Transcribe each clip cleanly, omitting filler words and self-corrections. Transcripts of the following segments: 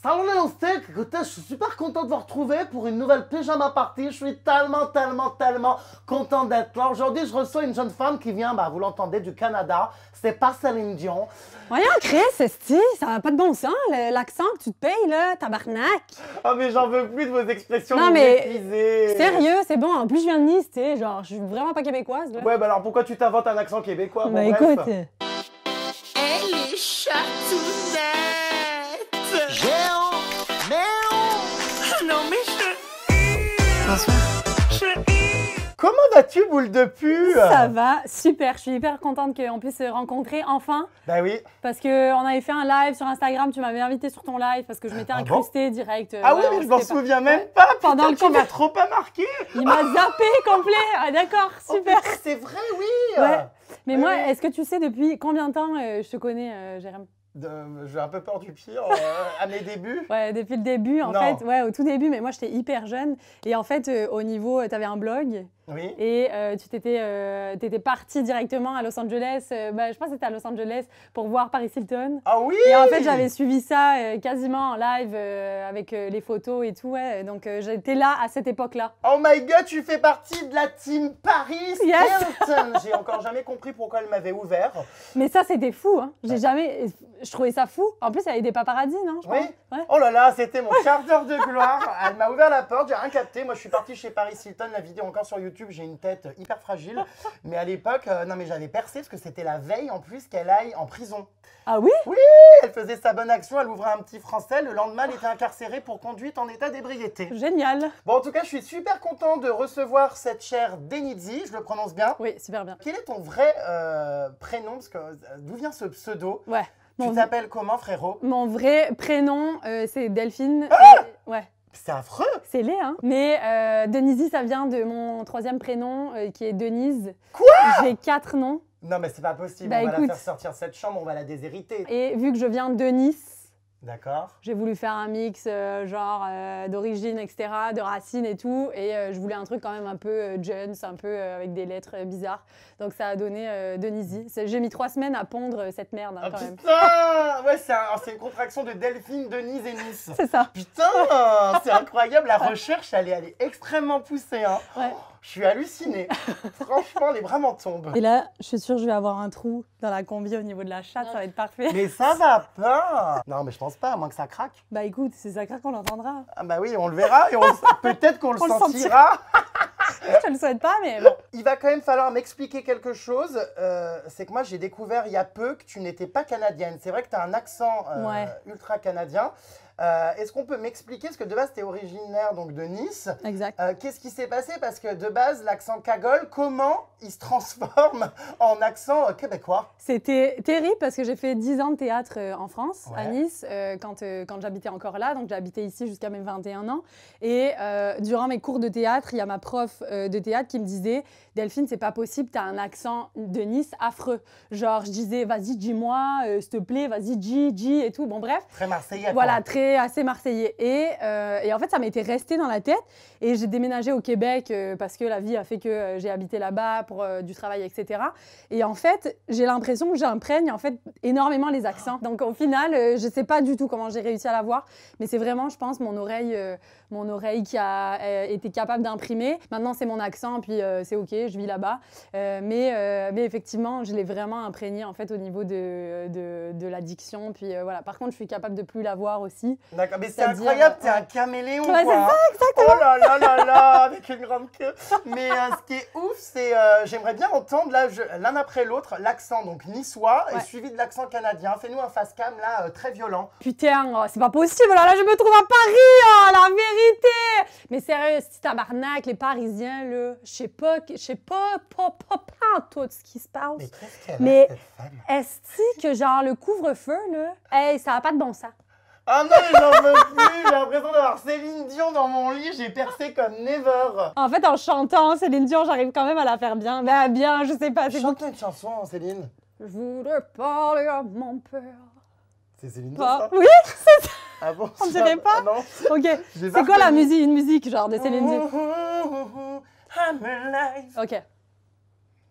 Salut les steaks, écoutez, je suis super content de vous retrouver pour une nouvelle pyjama party. Je suis tellement content d'être là. Aujourd'hui, je reçois une jeune femme qui vient, vous l'entendez, du Canada. C'est pas Céline Dion. Voyons, Chris, esti, ça n'a pas de bon sens, l'accent que tu te payes, là, tabarnak. Oh, mais j'en veux plus de vos expressions. Non, mais maîtrisées. Sérieux, c'est bon. En plus, je viens de Nice, tu sais, genre, je suis vraiment pas québécoise, là. Ouais, alors pourquoi tu t'inventes un accent québécois? Bon, bref. Écoute. Elle est chatounette. Non mais Bonsoir. Comment vas-tu, boule de pu? Ça va, super. Je suis hyper contente qu'on puisse se rencontrer enfin. Bah oui. Parce qu'on avait fait un live sur Instagram, tu m'avais invité sur ton live parce que je m'étais incrustée direct. Ah oui, mais je m'en souviens même pas. Pendant Putain, tu m'as trop pas marqué. Il m'a zappé complet. Ah d'accord, super. Oh, c'est vrai, oui. Ouais. Mais moi, oui. est-ce que tu sais depuis combien de temps je te connais, Jérém? J'ai un peu peur du pire à mes débuts. Ouais, depuis le début, en fait. Ouais, au tout début, mais moi, j'étais hyper jeune. Et en fait, au niveau, tu avais un blog. Oui. Et tu t'étais partie directement à Los Angeles. Je pense que c'était à Los Angeles pour voir Paris Hilton. Ah oui. Et en fait, j'avais suivi ça quasiment en live avec les photos et tout. Ouais. Donc, j'étais là à cette époque-là. Oh my god, tu fais partie de la team Paris Yes. Hilton. J'ai encore jamais compris pourquoi elle m'avait ouvert. Mais ça, c'était fou. Hein. Je trouvais ça fou. En plus, il y avait des paparazzis, non? Je Oui. pense. Ouais. Oh là là, c'était mon quart d'heure de gloire. Elle m'a ouvert la porte, j'ai rien capté. Moi, je suis partie chez Paris Hilton. La vidéo encore sur YouTube. J'ai une tête hyper fragile. Mais à l'époque, non, mais j'avais percé parce que c'était la veille en plus qu'elle aille en prison. Ah oui? Oui, elle faisait sa bonne action. Elle ouvrait un petit français. Le lendemain, elle était incarcérée pour conduite en état d'ébriété. Génial. Bon, en tout cas, je suis super content de recevoir cette chère Denizzi. Je le prononce bien. Oui, super bien. Quel est ton vrai prénom? Parce que d'où vient ce pseudo? Ouais. Tu t'appelles comment, frérot? Mon vrai prénom, c'est Delphine. Ouais. C'est affreux. C'est laid, hein. Mais Denizzi, ça vient de mon troisième prénom, qui est Denise. Quoi? J'ai 4 noms. Non, mais c'est pas possible. Bah, on va la écoute. faire sortir de cette chambre, on va la déshériter. Et vu que je viens de Nice, D'accord. j'ai voulu faire un mix d'origine, etc., de racines et tout. Et je voulais un truc quand même un peu Jones, un peu avec des lettres bizarres. Donc ça a donné Denizzi. J'ai mis 3 semaines à pondre cette merde, Ah, quand même. putain. Ouais, c'est une contraction de Delphine, Denise et Nice. C'est ça. Putain, c'est incroyable. La recherche, elle est extrêmement poussée. Hein. Ouais. Je suis hallucinée. Franchement, les bras m'en tombent. Et là, je suis sûre que je vais avoir un trou dans la combi au niveau de la chatte. Ça va être parfait. Mais ça va pas. Non, mais je pense pas, à moins que ça craque. Bah écoute, c'est ça qu'on l'entendra. Ah bah oui, on le verra et peut-être qu'on le On le sentira. Je le souhaite pas, mais bon. Il va quand même falloir m'expliquer quelque chose. C'est que moi, j'ai découvert il y a peu que tu n'étais pas canadienne. C'est vrai que tu as un accent Ouais. ultra canadien. Est-ce qu'on peut m'expliquer, parce que de base, tu es originaire donc, de Nice. Exact. Qu'est-ce qui s'est passé? Parce que de base, l'accent cagole, comment il se transforme en accent québécois? C'était terrible parce que j'ai fait 10 ans de théâtre en France, Ouais. à Nice, quand j'habitais encore là. Donc, j'ai habité ici jusqu'à mes 21 ans. Et durant mes cours de théâtre, il y a ma prof de théâtre qui me disait « Delphine, c'est pas possible, t'as un accent de Nice affreux. » Genre, je disais « Vas-y, dis-moi, s'il te plaît, vas-y, dis et tout. » Bon, bref. Très marseillais. Voilà, assez marseillais. Et en fait, ça m'était resté dans la tête. Et j'ai déménagé au Québec parce que la vie a fait que j'ai habité là-bas pour du travail, etc. Et en fait, j'ai l'impression que j'imprègne en fait énormément les accents. Donc au final, je sais pas du tout comment j'ai réussi à l'avoir, mais c'est vraiment, je pense, mon oreille qui a été capable d'imprimer. Maintenant, c'est mon accent, puis c'est ok, je vis là-bas. Mais effectivement, je l'ai vraiment imprégné en fait au niveau de la diction. Puis voilà. Par contre, je suis capable de plus l'avoir aussi. D'accord, mais c'est C'est-à-dire, incroyable, t'es ouais. un caméléon, Ouais, quoi. c'est ça, exactement. Oh là là là là, avec une grande queue. Mais ce qui est ouf, c'est, j'aimerais bien entendre là, l'un après l'autre, l'accent donc niçois et Ouais. suivi de l'accent canadien. Fais-nous un face cam là, très violent. Putain, oh, c'est pas possible, là je me trouve à Paris, oh, la vérité! Mais sérieux, c'est tabarnak, les Parisiens, là, je sais pas en tout ce qui se passe. Mais qu'est-ce qu'elle Mais a, cette femme? est-ce que genre le couvre-feu, là, hey, ça a pas de bon sens. Ah non, mais j'en veux plus. J'ai l'impression d'avoir Céline Dion dans mon lit. J'ai percé comme never. En fait, en chantant Céline Dion, j'arrive quand même à la faire bien. Ben bien, je sais pas, c'est Chante une chanson, Céline. Je voudrais parler à mon père. C'est Céline Dion, Pas. ça? Oui, c'est ça. Ah bon? On dirait pas? Ah non. Ok. J'ai pas C'est quoi la reconnu. musique, une musique genre de Céline Dion? I'm alive. Ok.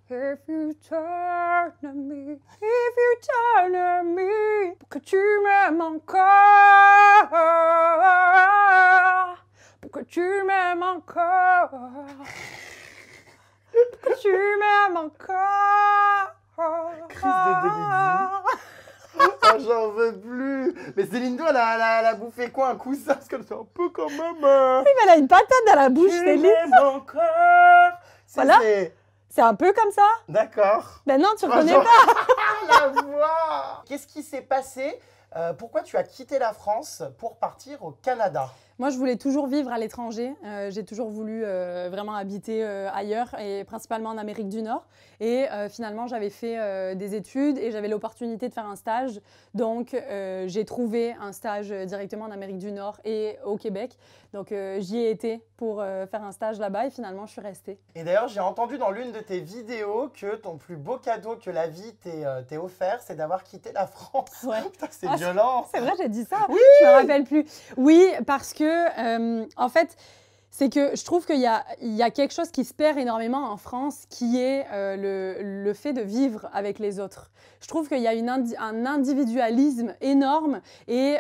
If you turn to me, if you turn to me, pour que tu m'aimes encore. tu m'aimes encore. Tu m'aimes encore. Crise de Denise. Oh, j'en veux plus. Mais Céline Dion, elle a bouffé quoi, un coussin? Parce qu'elle fait un peu quand même. Oui, mais elle a une patate dans la bouche, Tu Céline. m'aimes encore. Voilà. C'est un peu comme ça. D'accord. Ben non, tu Oh, reconnais genre- pas. La voix. Qu'est-ce qui s'est passé? Pourquoi tu as quitté la France pour partir au Canada? Moi, je voulais toujours vivre à l'étranger. J'ai toujours voulu vraiment habiter ailleurs et principalement en Amérique du Nord. Et finalement, j'avais fait des études et j'avais l'opportunité de faire un stage. Donc, j'ai trouvé un stage directement en Amérique du Nord et au Québec. Donc, j'y ai été pour faire un stage là-bas et finalement, je suis restée. Et d'ailleurs, j'ai entendu dans l'une de tes vidéos que ton plus beau cadeau que la vie t'ait offert, c'est d'avoir quitté la France. Ouais. Putain, c'est Ah, violent. C'est vrai, j'ai dit ça. Oui. Je me rappelle plus. Oui, parce que, en fait, c'est que je trouve qu'il y a quelque chose qui se perd énormément en France, qui est le fait de vivre avec les autres. Je trouve qu'il y a un individualisme énorme et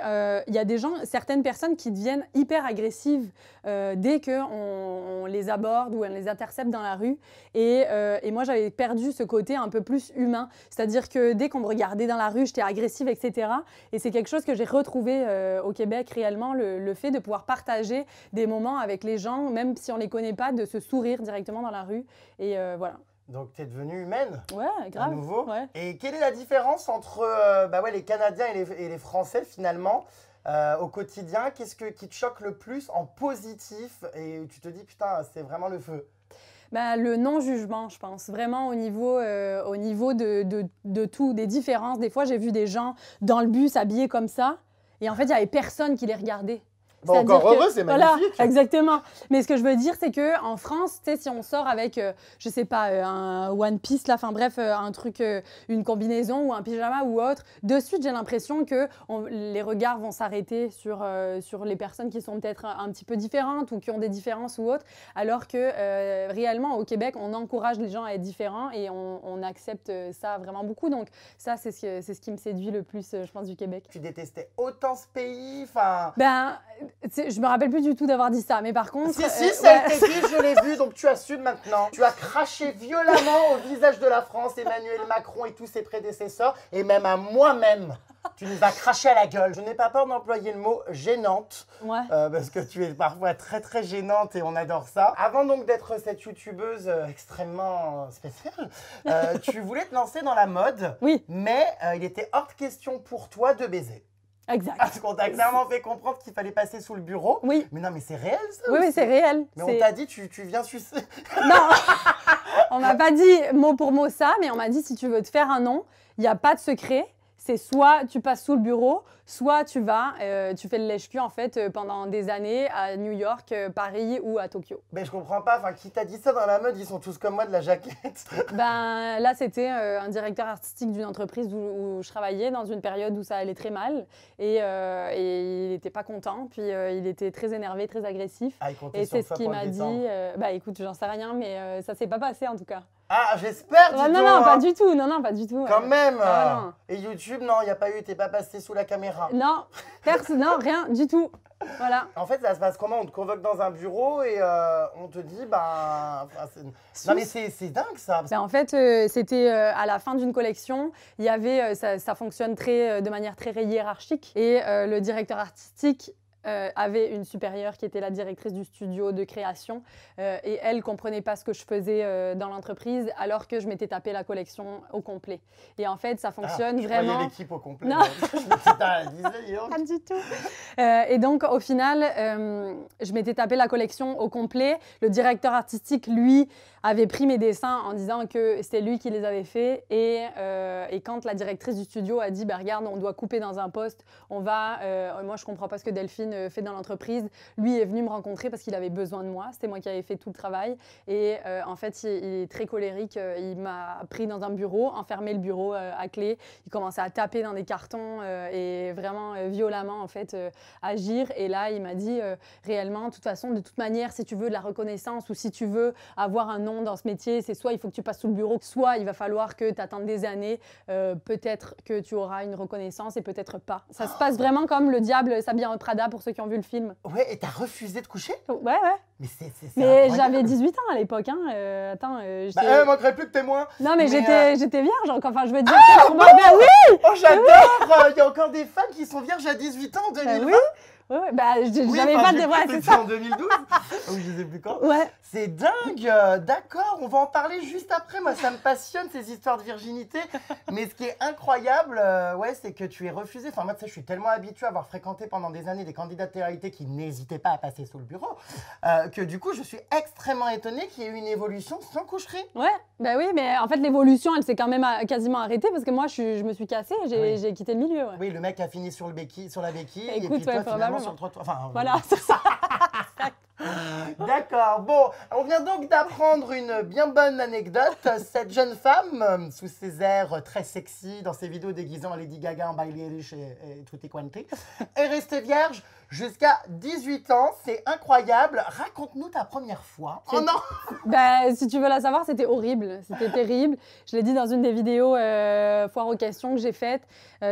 il y a certaines personnes qui deviennent hyper agressives dès qu'on les aborde ou on les intercepte dans la rue. Et moi, j'avais perdu ce côté un peu plus humain. C'est-à-dire que dès qu'on me regardait dans la rue, j'étais agressive, etc. Et c'est quelque chose que j'ai retrouvé au Québec réellement, le fait de pouvoir partager des moments avec les gens, même si on ne les connaît pas, de se sourire directement dans la rue. Et voilà. Donc, tu es devenue humaine Ouais, grave. à nouveau. Ouais. Et quelle est la différence entre les Canadiens et les Français finalement au quotidien? Qu'est-ce qui te choque le plus en positif et tu te dis putain, c'est vraiment le feu? Ben, le non-jugement, je pense, vraiment au niveau de tout, des différences. Des fois, j'ai vu des gens dans le bus habillés comme ça et en fait, il n'y avait personne qui les regardait. Bon, encore heureux, c'est magnifique. Voilà, exactement. Mais ce que je veux dire, c'est qu'en France, tu sais, si on sort avec, je sais pas, un One Piece, là, enfin bref, un truc, une combinaison ou un pyjama ou autre, de suite, j'ai l'impression que les regards vont s'arrêter sur les personnes qui sont peut-être un petit peu différentes ou qui ont des différences ou autres, alors que réellement, au Québec, on encourage les gens à être différents et on accepte ça vraiment beaucoup. Donc ça, c'est ce qui me séduit le plus, je pense, du Québec. Tu détestais autant ce pays, enfin... Ben, je me rappelle plus du tout d'avoir dit ça, mais par contre... Si, ça a été dit, je l'ai vu, donc tu assumes maintenant. Tu as craché violemment au visage de la France, Emmanuel Macron et tous ses prédécesseurs, et même à moi-même. Tu nous as craché à la gueule. Je n'ai pas peur d'employer le mot gênante, Ouais. parce que tu es parfois très très gênante et on adore ça. Avant donc d'être cette youtubeuse extrêmement spéciale, tu voulais te lancer dans la mode, Oui, mais il était hors de question pour toi de baiser. exact. Parce qu'on t'a clairement fait comprendre qu'il fallait passer sous le bureau. Oui, Mais non, mais c'est réel ça oui, aussi. oui, c'est réel. Mais on t'a dit, tu viens sucer. Non, on m'a pas dit mot pour mot ça, mais on m'a dit si tu veux te faire un nom, il n'y a pas de secret. C'est soit tu passes sous le bureau, soit tu vas, tu fais le lèche-cul en fait pendant des années à New York, Paris ou à Tokyo. Mais je comprends pas, enfin, qui t'a dit ça dans la mode? Ils sont tous comme moi de la jaquette. Ben là, c'était un directeur artistique d'une entreprise où je travaillais dans une période où ça allait très mal et il n'était pas content, puis il était très énervé, très agressif. Ah, il comptait Et sur c'est ce toi qu'il pour le m'a dit. détendre. Bah écoute, j'en sais rien, mais ça s'est pas passé en tout cas. Ah, j'espère, dis Ah, non, donc, non, pas hein. du tout. Non, non, pas du tout. Quand même. Ah, non. Et YouTube, non, il n'y a pas eu, t'es pas passé sous la caméra. Non, non, rien du tout. Voilà. En fait, ça se passe comment? On te convoque dans un bureau et on te dit, bah... enfin, non mais c'est dingue ça. Ben, en fait, c'était à la fin d'une collection. Il y avait, ça fonctionne de manière très hiérarchique. Et le directeur artistique avait une supérieure qui était la directrice du studio de création et elle comprenait pas ce que je faisais dans l'entreprise alors que je m'étais tapé la collection au complet. Et en fait, ça fonctionne je vraiment. croyais l'équipe au complet. Non. Je me disais, elle disait, Pas du tout. Et donc, au final, je m'étais tapé la collection au complet. Le directeur artistique, lui, avait pris mes dessins en disant que c'était lui qui les avait faits. Et quand la directrice du studio a dit, bah, regarde, on doit couper dans un poste, on va... moi, je comprends pas ce que Delphine fait dans l'entreprise. Lui est venu me rencontrer parce qu'il avait besoin de moi. C'était moi qui avais fait tout le travail. Et en fait, il est très colérique. Il m'a pris dans un bureau, enfermé le bureau à clé. Il commençait à taper dans des cartons et vraiment violemment, en fait, agir. Et là, il m'a dit, réellement, de toute manière, si tu veux de la reconnaissance ou si tu veux avoir un nom dans ce métier, c'est soit il faut que tu passes sous le bureau, soit il va falloir que tu attendes des années. Peut-être que tu auras une reconnaissance et peut-être pas. Ça se passe vraiment comme le diable s'habille en Prada pour ceux qui ont vu le film. Ouais, et t'as refusé de coucher? Ouais, ouais. Mais c'est Mais incroyable. j'avais 18 ans à l'époque. Hein. Attends, Bah, manquerait plus que témoin. Non, mais, Mais, j'étais vierge. Enfin, je veux dire, pour moi, ben oui! Oh, j'adore! Il y a encore des femmes qui sont vierges à 18 ans en 2020. Oui. Ouais, ouais. Bah, Oui, j'avais enfin, pas de... j'ai Ouais, cru que c'est c'était ça. en 2012. Oui, je sais plus quand. Ouais. C'est dingue, d'accord, on va en parler juste après. Moi, ça me passionne ces histoires de virginité. Mais ce qui est incroyable, ouais, c'est que tu es refusé. Enfin, moi, tu sais, je suis tellement habituée à avoir fréquenté pendant des années des candidats de télé-réalité qui n'hésitaient pas à passer sous le bureau, que du coup, je suis extrêmement étonnée qu'il y ait eu une évolution sans coucherie. Ouais, bah oui, mais en fait, l'évolution, elle s'est quand même quasiment arrêtée parce que moi, je me suis cassée, j'ai quitté le milieu. Ouais. Oui, le mec a fini sur la béquille, et Écoute, puis toi, ouais, finalement, probablement. sur le trottoir. Enfin, Voilà, c'est ça. D'accord, bon, on vient donc d'apprendre une bien bonne anecdote. Cette jeune femme, sous ses airs très sexy, dans ses vidéos déguisant en Lady Gaga, en Billie Eilish et tutti quanti, est restée vierge jusqu'à 18 ans. C'est incroyable. Raconte-nous ta première fois. Oh non! Bah, si tu veux la savoir, c'était horrible. C'était terrible. Je l'ai dit dans une des vidéos foire aux questions que j'ai faites.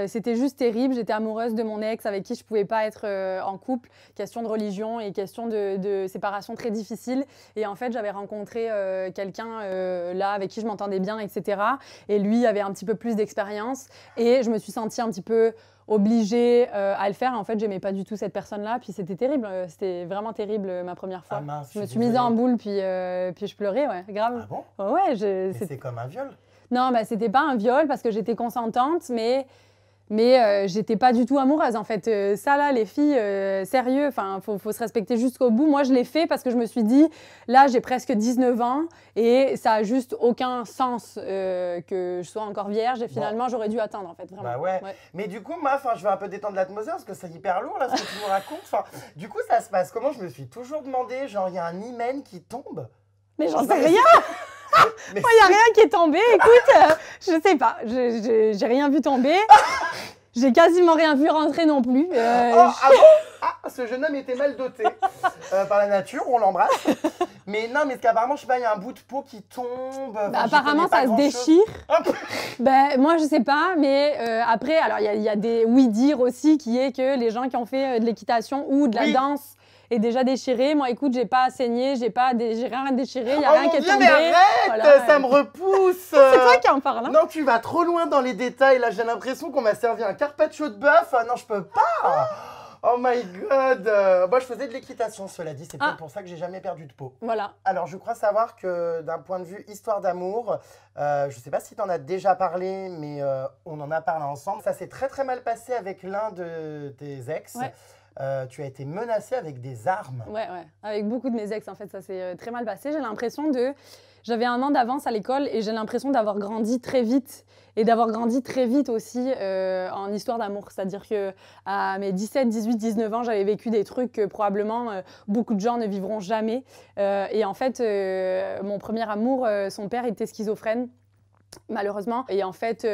C'était juste terrible. J'étais amoureuse de mon ex avec qui je pouvais pas être en couple. Question de religion et question de séparation très difficile. Et en fait, j'avais rencontré quelqu'un là avec qui je m'entendais bien, etc. Et lui avait un petit peu plus d'expérience. Et je me suis sentie un petit peu obligée à le faire. En fait, j'aimais pas du tout cette personne-là. Puis c'était terrible. C'était vraiment terrible ma première fois. Ah mince, Je me suis mise en boule, puis je pleurais, ouais, grave. Ah bon? Ouais, Mais c'est comme un viol. non, bah, c'était pas un viol parce que j'étais consentante, mais j'étais pas du tout amoureuse en fait. Ça là, les filles, sérieux, enfin, faut se respecter jusqu'au bout. Moi, je l'ai fait parce que je me suis dit, là, j'ai presque 19 ans et ça a juste aucun sens que je sois encore vierge et finalement, j'aurais dû attendre en fait, vraiment. Bah ouais. Mais du coup, moi, je vais un peu détendre l'atmosphère parce que c'est hyper lourd là ce que tu nous racontes. Enfin, du coup, ça se passe comment? Je me suis toujours demandé, genre, il y a un hymen qui tombe. Mais j'en sais Non, mais rien. Mais Il n'y a rien qui est tombé. Écoute, je sais pas. J'ai rien vu tomber. J'ai quasiment rien vu rentrer non plus. Oh, ah bon? Ah, ce jeune homme était mal doté par la nature, on l'embrasse. Mais non, mais qu'apparemment, je sais pas, il y a un bout de peau qui tombe. Bah, Enfin, j'y apparemment, connais pas ça se grand-chose. déchire. Hop. Ben, moi, je sais pas, mais après, alors il y a des oui-dire aussi qui est que les gens qui ont fait de l'équitation ou de la Oui. danse est déjà déchiré. Moi, écoute, j'ai pas saigné, j'ai rien déchiré, il y a Oh rien mon qui est Dieu, tombé. mais arrête, Voilà, ça me repousse. C'est toi qui en parle. Hein. Non, tu vas trop loin dans les détails. Là, j'ai l'impression qu'on m'a servi un carpaccio de bœuf. Ah non, je peux pas. Oh my god. Moi, je faisais de l'équitation, cela dit. C'est peut-être pour ça que j'ai jamais perdu de peau. Voilà. Alors, je crois savoir que d'un point de vue histoire d'amour, je sais pas si tu en as déjà parlé, mais on en a parlé ensemble. Ça s'est très très mal passé avec l'un de tes ex. Ouais. Tu as été menacée avec des armes. Ouais, ouais. Avec beaucoup de mes ex, en fait, ça s'est très mal passé. J'avais 1 an d'avance à l'école et j'ai l'impression d'avoir grandi très vite et d'avoir grandi très vite aussi en histoire d'amour. C'est-à-dire que à mes 17, 18, 19 ans, j'avais vécu des trucs que probablement beaucoup de gens ne vivront jamais. Et en fait, mon premier amour, son père était schizophrène. Malheureusement. Et en fait,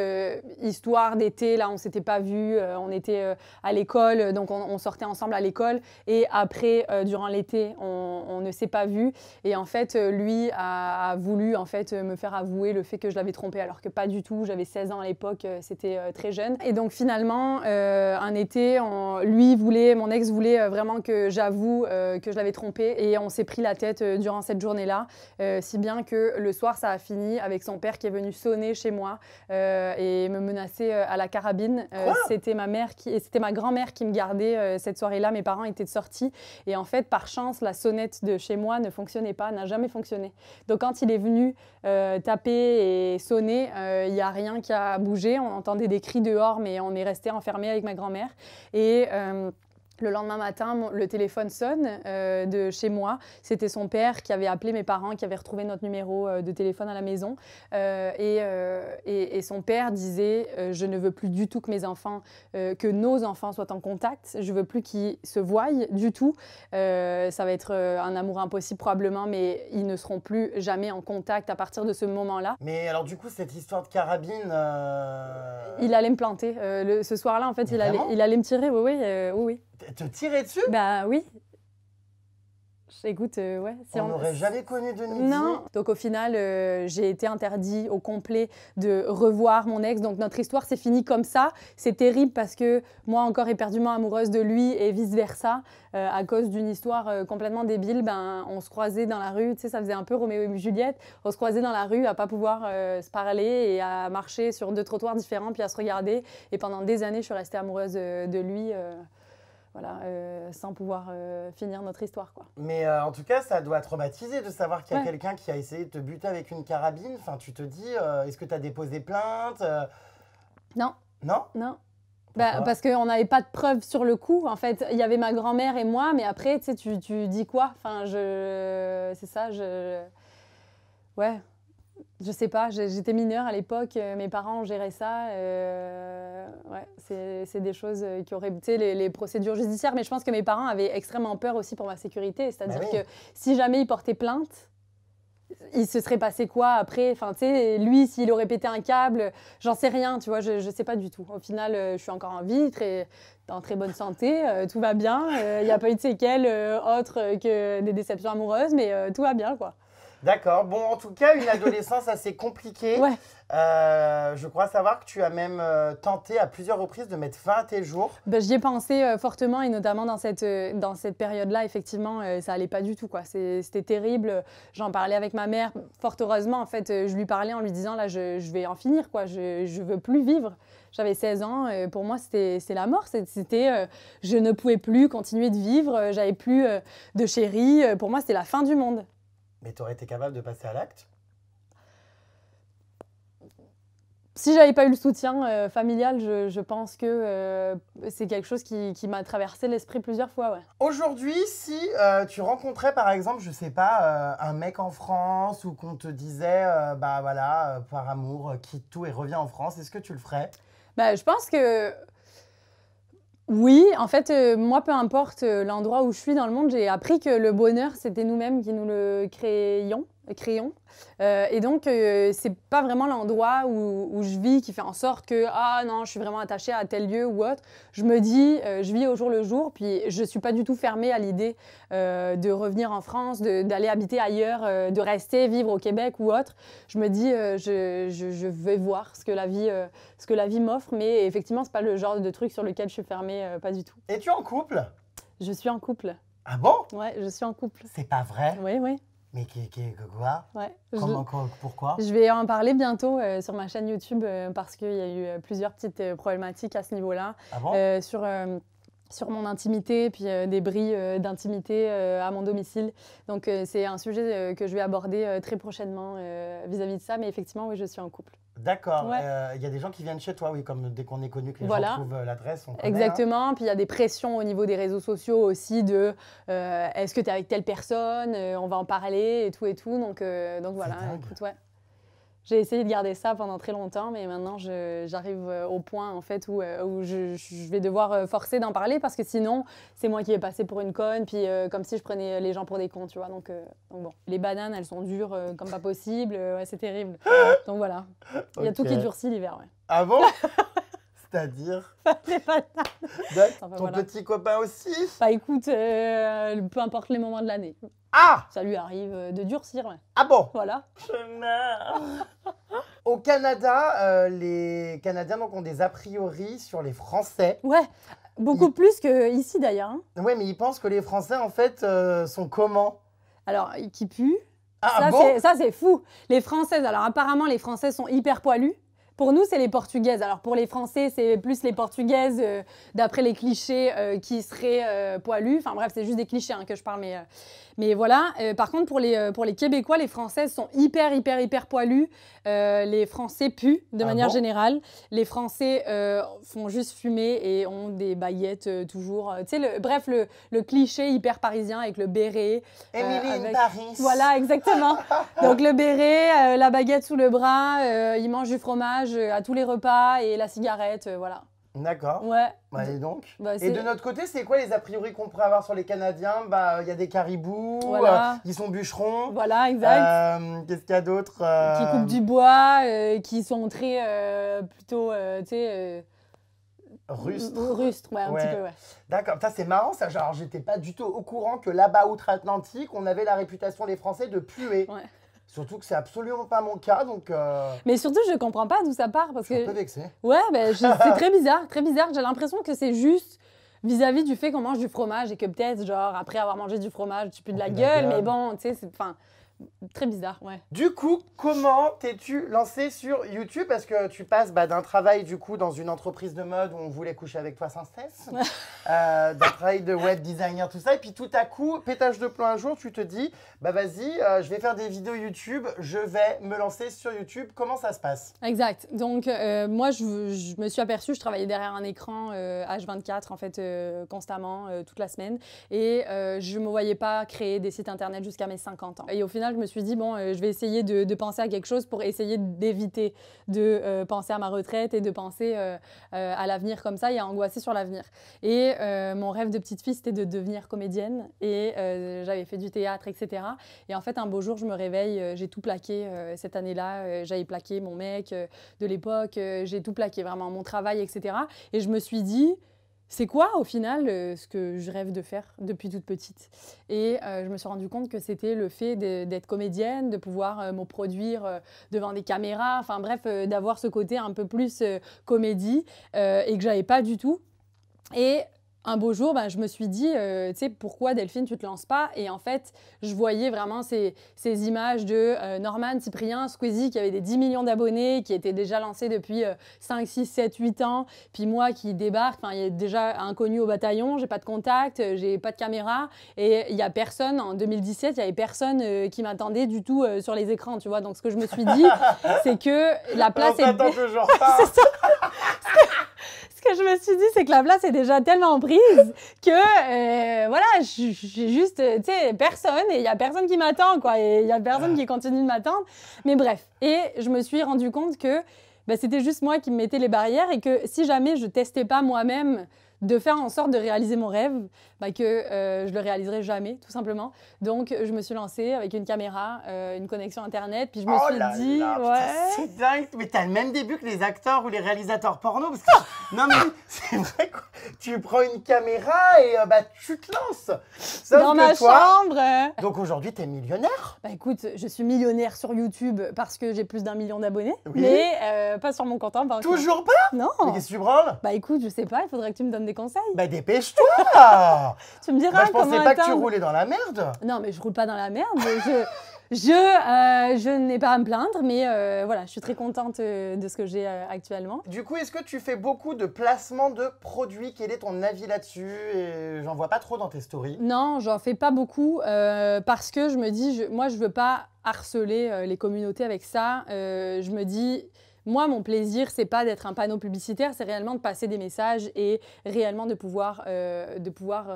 histoire d'été, là, on s'était pas vus, on était à l'école, donc on sortait ensemble à l'école. Et après, durant l'été, on ne s'est pas vus. Et en fait, lui a voulu en fait, me faire avouer le fait que je l'avais trompé, alors que pas du tout. J'avais 16 ans à l'époque, c'était très jeune. Et donc finalement, un été, mon ex voulait vraiment que j'avoue que je l'avais trompé. Et on s'est pris la tête durant cette journée-là, si bien que le soir, ça a fini avec son père qui est venu sonner chez moi et me menacer à la carabine. C'était ma grand-mère qui me gardait cette soirée-là. Mes parents étaient sortis et en fait, par chance, la sonnette de chez moi ne fonctionnait pas, n'a jamais fonctionné. Donc quand il est venu taper et sonner, il n'y a rien qui a bougé. On entendait des cris dehors, mais on est resté enfermés avec ma grand-mère. Et le lendemain matin, le téléphone sonne de chez moi. C'était son père qui avait appelé mes parents, qui avait retrouvé notre numéro de téléphone à la maison. Et son père disait je ne veux plus du tout que que nos enfants soient en contact. Je veux plus qu'ils se voient du tout. Ça va être un amour impossible probablement, mais ils ne seront plus jamais en contact à partir de ce moment-là. Mais alors du coup, cette histoire de carabine... Il allait me planter. Ce soir-là, en fait, il allait me tirer. Oui. Te tirer dessus? Bah oui. Écoute, ouais. Si On n'aurait jamais connu de Nidhi. Non. Donc au final, j'ai été interdit au complet de revoir mon ex. Donc notre histoire s'est finie comme ça. C'est terrible parce que moi encore éperdument amoureuse de lui et vice-versa. À cause d'une histoire complètement débile, ben, on se croisait dans la rue. Tu sais, ça faisait un peu Roméo et Juliette. On se croisait dans la rue à pas pouvoir se parler et à marcher sur 2 trottoirs différents puis à se regarder. Et pendant des années, je suis restée amoureuse de lui. Voilà, sans pouvoir finir notre histoire, quoi. Mais en tout cas, ça doit traumatiser de savoir qu'il y a Ouais. quelqu'un qui a essayé de te buter avec une carabine. Enfin, tu te dis, est-ce que tu as déposé plainte? Non, Non? non. Pourquoi? Bah, parce qu'on n'avait pas de preuves sur le coup. En fait, il y avait ma grand-mère et moi, mais après, tu sais, tu dis quoi? Enfin, c'est ça, ouais. Je sais pas, j'étais mineure à l'époque, mes parents ont géré ça. Ouais, c'est des choses qui auraient, tu sais, les procédures judiciaires, mais je pense que mes parents avaient extrêmement peur aussi pour ma sécurité. C'est-à-dire Bah oui. que si jamais ils portaient plainte, il se serait passé quoi après? Enfin, tu sais, lui, s'il aurait pété un câble, j'en sais rien, tu vois, je sais pas du tout. Au final, je suis encore en vie, en très bonne santé, tout va bien. Il n'y a pas eu de séquelles autres que des déceptions amoureuses, mais tout va bien, quoi. D'accord. Bon, en tout cas, une adolescence assez compliquée. Ouais. Je crois savoir que tu as même tenté à plusieurs reprises de mettre fin à tes jours. Ben, j'y ai pensé fortement et notamment dans cette période-là, effectivement, ça allait pas du tout, quoi. C'était terrible. J'en parlais avec ma mère. Fort heureusement, en fait, je lui parlais en lui disant, là, je vais en finir, quoi. Je veux plus vivre. J'avais 16 ans. Pour moi, c'était la mort. Je ne pouvais plus continuer de vivre. J'avais plus de chéri. Pour moi, c'était la fin du monde. Mais tu aurais été capable de passer à l'acte? Si j'avais pas eu le soutien familial, je pense que c'est quelque chose qui m'a traversé l'esprit plusieurs fois, ouais. Aujourd'hui, si tu rencontrais par exemple, je sais pas, un mec en France ou qu'on te disait, bah voilà, par amour, quitte tout et reviens en France, est-ce que tu le ferais? Bah, je pense que oui, en fait, moi, peu importe l'endroit où je suis dans le monde, j'ai appris que le bonheur, c'était nous-mêmes qui nous le créions. Et donc, c'est pas vraiment l'endroit où je vis qui fait en sorte que, ah non, je suis vraiment attachée à tel lieu ou autre. Je me dis, je vis au jour le jour, puis je suis pas du tout fermée à l'idée de revenir en France, d'aller habiter ailleurs, de rester, vivre au Québec ou autre. Je me dis, je vais voir ce que la vie m'offre, mais effectivement, c'est pas le genre de truc sur lequel je suis fermée, pas du tout. Es-tu en couple? Je suis en couple. Ah bon? Ouais, je suis en couple. C'est pas vrai? Oui, oui. Mais quoi? Ouais. Pourquoi? Je vais en parler bientôt sur ma chaîne YouTube parce qu'il y a eu plusieurs petites problématiques à ce niveau-là. Ah bon? Sur mon intimité, puis des bris d'intimité à mon domicile. Donc c'est un sujet que je vais aborder très prochainement vis-à-vis de ça. Mais effectivement, oui, je suis en couple. D'accord. Ouais. Y a des gens qui viennent chez toi, oui, comme dès qu'on est connu, que les Voilà. gens trouvent l'adresse, on connaît, hein. Exactement. Puis il y a des pressions au niveau des réseaux sociaux aussi de est-ce que tu es avec telle personne, on va en parler et tout et tout. Donc voilà, dingue. écoute, ouais. J'ai essayé de garder ça pendant très longtemps, mais maintenant j'arrive au point en fait où je vais devoir forcer d'en parler parce que sinon c'est moi qui vais passer pour une conne, puis comme si je prenais les gens pour des cons, tu vois. Donc bon, les bananes elles sont dures comme pas possible, ouais, c'est terrible. Donc voilà, il y a tout qui Ok. durcit l'hiver, ouais. Ah bon? C'est-à-dire? Les bananes. Ton voilà. petit copain aussi? Bah écoute, peu importe les moments de l'année, Ah! ça lui arrive de durcir, ouais. Ah bon? Voilà. Je meurs. Au Canada, les Canadiens donc, ont des a priori sur les Français. Ouais, beaucoup plus qu'ici d'ailleurs. Hein. Ouais, mais ils pensent que les Français, en fait, sont comment? Alors, qui pue. Ah bon? Ça, c'est fou. Les Françaises, alors apparemment, les Françaises sont hyper poilues. Pour nous, c'est les Portugaises. Alors, pour les Français, c'est plus les Portugaises, d'après les clichés, qui seraient poilues. Enfin, bref, c'est juste des clichés hein, que je parle, mais voilà. Par contre, pour les Québécois, les Françaises sont hyper poilues. Les Français puent, de manière bon? générale. Les Français font juste fumer et ont des baguettes toujours. Tu sais, bref, le cliché hyper parisien avec le béret. Emily in avec- Paris. Voilà, exactement. Donc le béret, la baguette sous le bras, il mange du fromage à tous les repas et la cigarette, voilà. D'accord. Ouais. Bah, et donc? Bah, Et c'est- de notre côté, c'est quoi les a priori qu'on pourrait avoir sur les Canadiens? Bah, il y a des caribous, Voilà. ils sont bûcherons. Voilà, exact. Qu'est-ce qu'il y a d'autre? Qui coupent du bois, qui sont très plutôt, tu sais, Rustre, ouais, un petit peu, ouais. D'accord, ça c'est marrant ça, genre j'étais pas du tout au courant que là-bas outre-Atlantique, on avait la réputation les Français de puer. Ouais. Surtout que c'est absolument pas mon cas, donc Mais surtout, je comprends pas d'où ça part parce je suis un que peu vexée. ouais, ben, c'est très bizarre, très bizarre. J'ai l'impression que c'est juste vis-à-vis du fait qu'on mange du fromage et que peut-être, genre, après avoir mangé du fromage, tu pues de la gueule, mais bon, tu sais, c'est enfin très bizarre, ouais. Du coup, comment t'es-tu lancée sur YouTube? Parce que tu passes d'un travail du coup dans une entreprise de mode où on voulait coucher avec toi sans cesse, d'un travail de web designer, tout ça, et puis tout à coup, pétage de plomb un jour, tu te dis, bah vas-y, je vais faire des vidéos YouTube, je vais me lancer sur YouTube. Comment ça se passe? Exact. Donc, moi, je me suis aperçue, je travaillais derrière un écran H24, en fait, constamment, toute la semaine. Et je ne me voyais pas créer des sites internet jusqu'à mes 50 ans. Et au final, je me suis dit, bon, je vais essayer de penser à quelque chose pour essayer d'éviter de penser à ma retraite et de penser à l'avenir comme ça et à angoisser sur l'avenir. Et mon rêve de petite fille, c'était de devenir comédienne. Et j'avais fait du théâtre, etc. Et en fait, un beau jour, je me réveille, j'ai tout plaqué cette année-là. J'avais plaqué mon mec de l'époque, j'ai tout plaqué, vraiment, mon travail, etc. Et je me suis dit, c'est quoi au final ce que je rêve de faire depuis toute petite? Et je me suis rendu compte que c'était le fait d'être comédienne, de pouvoir me produire devant des caméras, enfin bref, d'avoir ce côté un peu plus comédie et que j'avais pas du tout. Et un beau jour, je me suis dit, tu sais, pourquoi Delphine, tu te lances pas? Et en fait, je voyais vraiment ces images de Norman, Cyprien, Squeezie, qui avait des 10 millions d'abonnés, qui étaient déjà lancés depuis 5, 6, 7, 8 ans. Puis moi qui débarque, il est déjà inconnu au bataillon, j'ai pas de contact, j'ai pas de caméra. Et il y a personne, en 2017, il y avait personne qui m'attendait du tout sur les écrans, tu vois. Donc ce que je me suis dit, c'est que la place On t'attend toujours pas. C'est ça. Ce que je me suis dit, c'est que la place est déjà tellement prise que, voilà, j'ai juste, tu sais, personne et il n'y a personne qui m'attend, quoi. Et il n'y a personne qui continue de m'attendre. Mais bref, et je me suis rendu compte que c'était juste moi qui me mettais les barrières et que si jamais je testais pas moi-même de faire en sorte de réaliser mon rêve, que je le réaliserai jamais, tout simplement. Donc, je me suis lancée avec une caméra, une connexion Internet, puis je me suis dit... Putain, c'est dingue, mais t'as le même début que les acteurs ou les réalisateurs porno, parce que... Non mais, c'est vrai, quoi. Tu prends une caméra et tu te lances. Sauf dans que ma toi... chambre. Donc aujourd'hui, t'es millionnaire? Écoute, je suis millionnaire sur YouTube parce que j'ai plus d'1 million d'abonnés, oui. Mais pas sur mon compte en banque. Toujours pas? Non. Mais qu'est-ce que tu branles? Écoute, je sais pas, il faudrait que tu me donnes des conseils. Dépêche-toi. Tu me diras je pensais comment pas que tu atteindre. roulais dans la merde. Non, mais je roule pas dans la merde. Je n'ai pas à me plaindre, mais voilà, je suis très contente de ce que j'ai actuellement. Du coup, est-ce que tu fais beaucoup de placements de produits? Quel est ton avis là-dessus? Et j'en vois pas trop dans tes stories. Non, j'en fais pas beaucoup parce que je me dis, moi, je veux pas harceler les communautés avec ça. Je me dis... Moi, mon plaisir, c'est pas d'être un panneau publicitaire, c'est réellement de passer des messages et réellement de pouvoir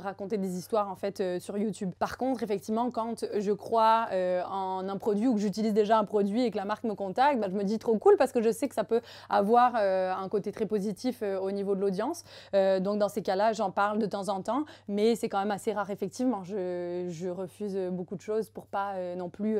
raconter des histoires en fait sur YouTube. Par contre, effectivement, quand je crois en un produit ou que j'utilise déjà un produit et que la marque me contacte, je me dis trop cool parce que je sais que ça peut avoir un côté très positif au niveau de l'audience. Donc dans ces cas-là, j'en parle de temps en temps, mais c'est quand même assez rare effectivement. Je refuse beaucoup de choses pour pas non plus...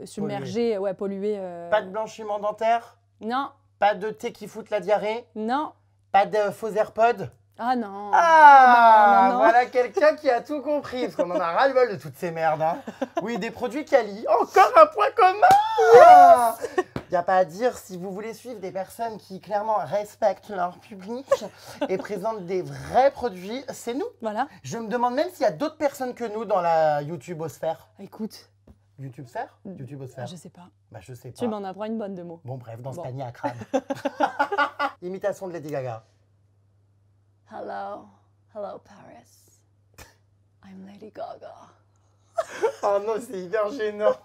submerger, polluer. Pas de blanchiment dentaire? Non. Pas de thé qui fout la diarrhée? Non. Pas de faux AirPods? Ah non. Ah, non. Voilà quelqu'un qui a tout compris, parce qu'on en a ras-le-bol de toutes ces merdes. Hein. Oui, des produits quali. Encore un point commun. Il n'y a pas à dire, si vous voulez suivre des personnes qui clairement respectent leur public et présentent des vrais produits, c'est nous. Voilà. Je me demande même s'il y a d'autres personnes que nous dans la YouTubeosphère. Écoute. YouTubesphère? YouTubeosphère. Je sais pas. Je sais pas. Tu m'en apprends une bonne de mots. Bon, bref, dans ce panier à crâne. Imitation de Lady Gaga. Hello Paris. I'm Lady Gaga. Oh non, c'est hyper gênant.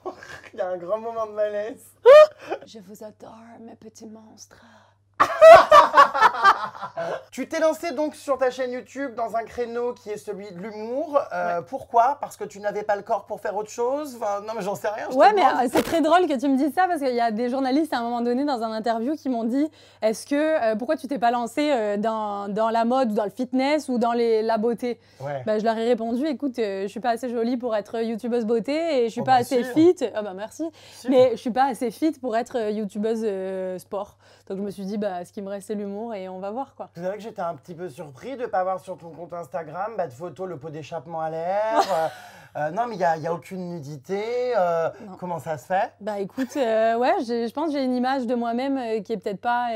Il y a un grand moment de malaise. Je vous adore, mes petits monstres. Tu t'es lancé donc sur ta chaîne YouTube dans un créneau qui est celui de l'humour. Pourquoi? Parce que tu n'avais pas le corps pour faire autre chose? Enfin, non, mais j'en sais rien. Ouais, mais c'est très drôle que tu me dises ça parce qu'il y a des journalistes à un moment donné dans un interview qui m'ont dit pourquoi tu t'es pas lancé dans la mode ou dans le fitness ou dans la beauté? Bah, je leur ai répondu, écoute, je suis pas assez jolie pour être youtubeuse beauté et je suis pas assez fit. Ah bah merci. Mais je suis pas assez fit pour être youtubeuse sport. Donc je me suis dit, bah, ce qui me reste, c'est l'humour et on va voir quoi. C'est vrai que j'étais un petit peu surpris de ne pas voir sur ton compte Instagram de photos, le pot d'échappement à l'air. Non, mais il n'y a aucune nudité. Comment ça se fait? Bah écoute, ouais, je pense que j'ai une image de moi-même qui est peut-être pas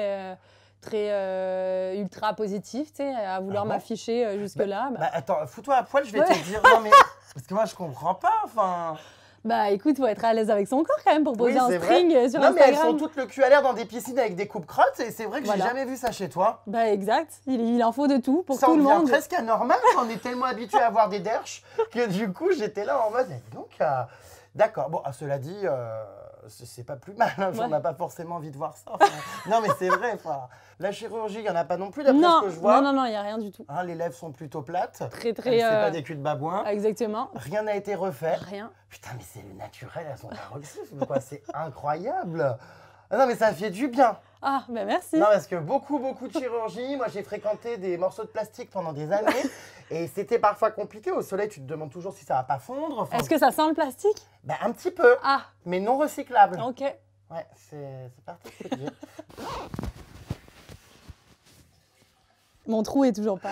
très ultra positive, tu sais, à vouloir m'afficher jusque-là. Attends, fous-toi à poil, je vais te dire. Non, mais parce que moi, je comprends pas. Enfin. Bah écoute, faut être à l'aise avec son corps quand même pour poser un string sur Instagram. Non, mais elles sont toutes le cul à l'air dans des piscines avec des coupes-crottes et c'est vrai que j'ai jamais vu ça chez toi. Bah exact, il en faut de tout pour tout le monde. Ça devient presque anormal, on est tellement habitué à avoir des derches que du coup j'étais là en mode, donc d'accord. Bon, cela dit, c'est pas plus mal, hein, on n'a pas forcément envie de voir ça. Enfin, non mais c'est vrai, la chirurgie, il n'y en a pas non plus d'après ce que je vois. Non, il n'y a rien du tout. Hein, les lèvres sont plutôt plates. Très. C'est pas des culs de babouin. Exactement. Rien n'a été refait. Rien. Putain, mais c'est le naturel à son paroxysme, quoi. C'est incroyable. Non, mais ça fait du bien. Ah, ben merci. Non, parce que beaucoup de chirurgie. Moi, j'ai fréquenté des morceaux de plastique pendant des années. Et c'était parfois compliqué. Au soleil, tu te demandes toujours si ça va pas fondre. Enfin, est-ce que ça sent le plastique? Ben, un petit peu. Ah. Mais non recyclable. Ok. Ouais, c'est particulier. Mon trou est toujours pas...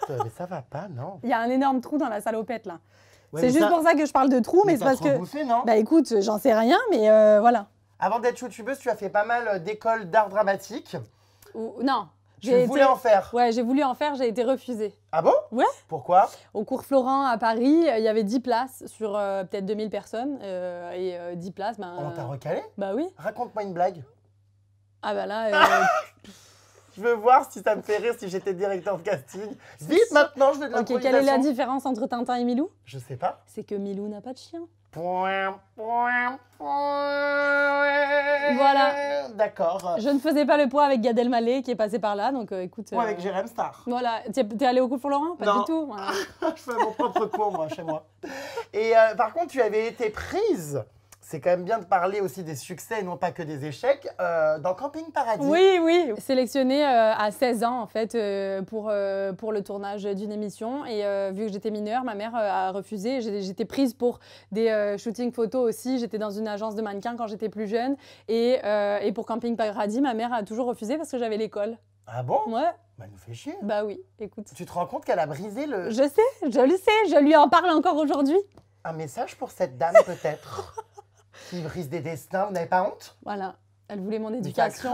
Mais ça va pas, non? Il y a un énorme trou dans la salopette, là. Ouais, c'est juste pour ça que je parle de trou, mais c'est parce que... Bouffé, non? Bah écoute, j'en sais rien, mais voilà. Avant d'être youtubeuse, tu as fait pas mal d'écoles d'art dramatique. Non. Tu voulais en faire? Ouais, j'ai voulu en faire, j'ai été refusée. Ah bon? Ouais. Pourquoi? Au cours Florent à Paris, il y avait 10 places sur peut-être 2000 personnes. Et 10 places, ben... On t'a recalé? Bah oui. Raconte-moi une blague. Ah bah là... Je veux voir si ça me fait rire si j'étais directeur de casting. Vite maintenant, je veux de l'improvisation. Ok, quelle est la différence entre Tintin et Milou? Je sais pas. C'est que Milou n'a pas de chien. Voilà. D'accord. Je ne faisais pas le poids avec Gad Elmaleh qui est passé par là, donc écoute... Moi avec Jérém Star. Voilà. T'es allé au cours Florent? Pas du tout. Voilà. Je fais mon propre cours, moi, chez moi. Et par contre, tu avais été prise... C'est quand même bien de parler aussi des succès et non pas que des échecs. Dans Camping Paradis. Oui. Sélectionnée à 16 ans, en fait, pour le tournage d'une émission. Et vu que j'étais mineure, ma mère a refusé. J'étais prise pour des shootings photos aussi. J'étais dans une agence de mannequins quand j'étais plus jeune. Et pour Camping Paradis, ma mère a toujours refusé parce que j'avais l'école. Ah bon? Ouais. Bah, elle nous fait chier. Bah oui, écoute. Tu te rends compte qu'elle a brisé le... Je sais, je le sais. Je lui en parle encore aujourd'hui. Un message pour cette dame, peut-être qui brise des destins, vous n'avez pas honte? Voilà, elle voulait mon éducation.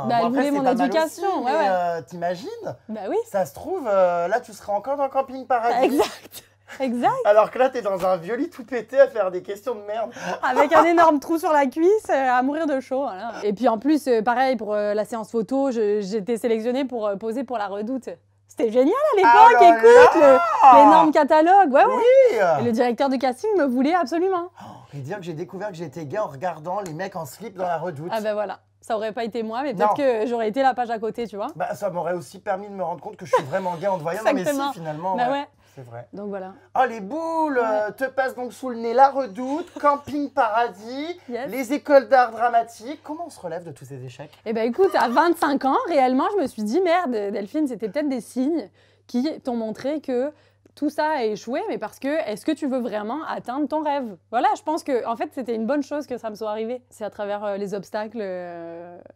Elle voulait mon éducation, aussi, ouais. T'imagines? Bah oui. Ça se trouve, là tu serais encore dans Camping Paradis. Exact. Alors que là t'es dans un violi tout pété à faire des questions de merde. Avec un énorme trou sur la cuisse, à mourir de chaud. Voilà. Et puis en plus, pareil, pour la séance photo, j'étais sélectionnée pour poser pour La Redoute. C'était génial à l'époque, écoute, l'énorme catalogue, ouais. Et le directeur de casting me voulait absolument. Et dire que j'ai découvert que j'étais gay en regardant les mecs en slip dans La Redoute. Ah ben voilà, ça aurait pas été moi, mais peut-être que j'aurais été la page à côté, tu vois. Bah ça m'aurait aussi permis de me rendre compte que je suis vraiment gay en te voyant. Non mais si, finalement, ouais. C'est vrai. Donc voilà. Oh les boules, te passe donc sous le nez La Redoute, Camping Paradis, les écoles d'art dramatique. Comment on se relève de tous ces échecs? Eh ben écoute, à 25 ans, réellement, je me suis dit, merde, Delphine, c'était peut-être des signes qui t'ont montré que tout ça a échoué, mais parce que est-ce que tu veux vraiment atteindre ton rêve? Voilà, je pense que en fait, c'était une bonne chose que ça me soit arrivé. C'est à travers les obstacles,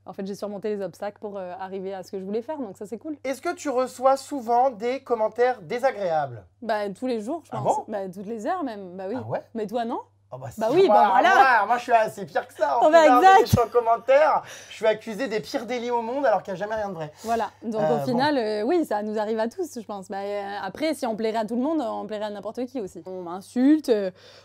en fait, j'ai surmonté les obstacles pour arriver à ce que je voulais faire, donc ça, c'est cool. Est-ce que tu reçois souvent des commentaires désagréables? Bah, tous les jours, je pense. Bon? Bah, toutes les heures même, bah oui. Ah ouais? Mais toi, non? Oh bah, bah oui, bah voilà. Moi, je suis assez pire que ça. Exact. En commentaire, je suis accusé des pires délits au monde alors qu'il n'y a jamais rien de vrai. Voilà. Donc au final, oui, ça nous arrive à tous, je pense. Bah, après, si on plairait à tout le monde, on plairait à n'importe qui aussi. On m'insulte,